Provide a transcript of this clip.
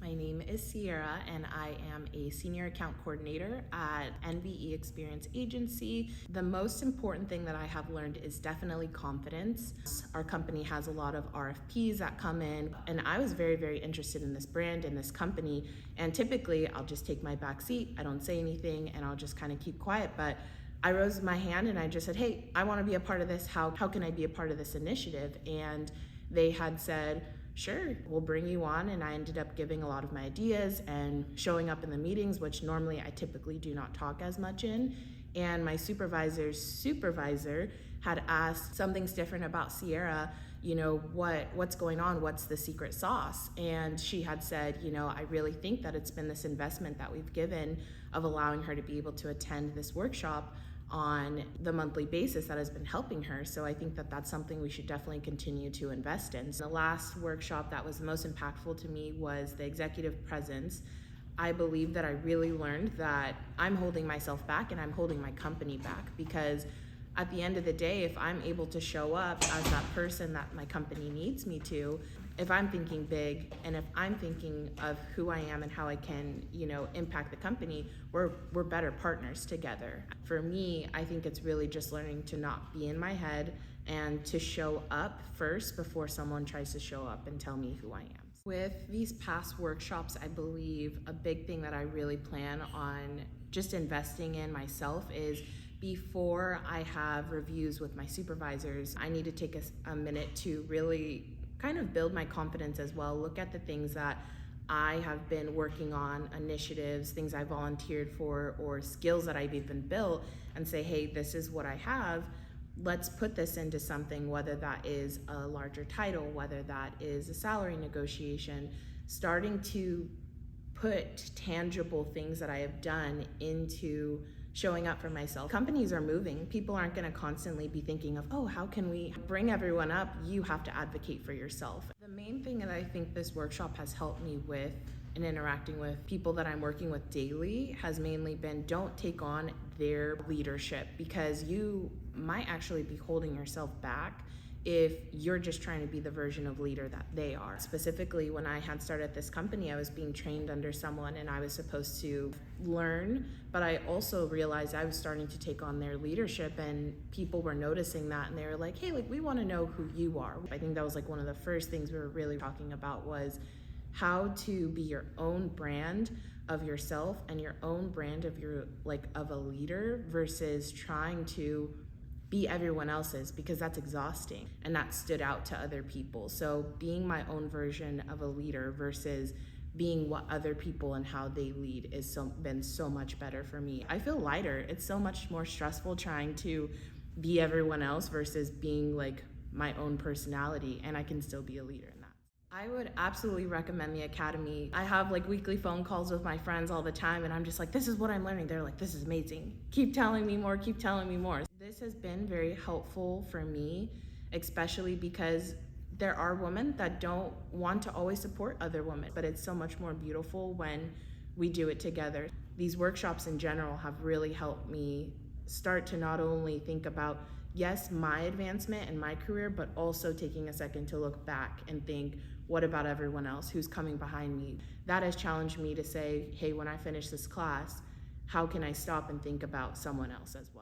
My name is Sierra, and I am a senior account coordinator at NBE Experience Agency. The most important thing that I have learned is definitely confidence. Our company has a lot of RFPs that come in, and I was very, very interested in this brand and this company. And typically, I'll just take my back seat, I don't say anything, and I'll just kind of keep quiet. But I rose my hand and I just said, hey, I want to be a part of this. How can I be a part of this initiative? And they had said, sure, we'll bring you on. And I ended up giving a lot of my ideas and showing up in the meetings, which normally I typically do not talk as much in. And my supervisor's supervisor had asked, something's different about Sierra, what's going on? What's the secret sauce? And she had said, I really think that it's been this investment that we've given of allowing her to be able to attend this workshop on the monthly basis that has been helping her. So I think that that's something we should definitely continue to invest in. So the last workshop that was the most impactful to me was the executive presence. I believe that I really learned that I'm holding myself back and I'm holding my company back, because at the end of the day, if I'm able to show up as that person that my company needs me to, if I'm thinking big and if I'm thinking of who I am and how I can, impact the company, we're better partners together. For me, I think it's really just learning to not be in my head and to show up first before someone tries to show up and tell me who I am. With these past workshops, I believe a big thing that I really plan on just investing in myself is, before I have reviews with my supervisors, I need to take a minute to really kind of build my confidence as well. Look at the things that I have been working on, initiatives, things I volunteered for, or skills that I've even built, and say, hey, this is what I have. Let's put this into something, whether that is a larger title, whether that is a salary negotiation, starting to put tangible things that I have done into showing up for myself. Companies are moving. People aren't going to constantly be thinking of, oh, how can we bring everyone up? You have to advocate for yourself. The main thing that I think this workshop has helped me with in interacting with people that I'm working with daily has mainly been, don't take on their leadership, because you might actually be holding yourself back if you're just trying to be the version of leader that they are. Specifically, when I had started this company, I was being trained under someone and I was supposed to learn, but I also realized I was starting to take on their leadership, and people were noticing that, and they were like, hey, we want to know who you are. I think that was one of the first things we were really talking about, was how to be your own brand of yourself and your own brand of of a leader, versus trying to be everyone else's, because that's exhausting and that stood out to other people. So being my own version of a leader versus being what other people and how they lead is been so much better for me. I feel lighter. It's so much more stressful trying to be everyone else versus being my own personality, and I can still be a leader in that. I would absolutely recommend the Academy. I have weekly phone calls with my friends all the time, and I'm just this is what I'm learning. They're like, this is amazing. Keep telling me more, keep telling me more. This has been very helpful for me, especially because there are women that don't want to always support other women, but it's so much more beautiful when we do it together. These workshops in general have really helped me start to not only think about, yes, my advancement and my career, but also taking a second to look back and think, what about everyone else who's coming behind me? That has challenged me to say, hey, when I finish this class, how can I stop and think about someone else as well?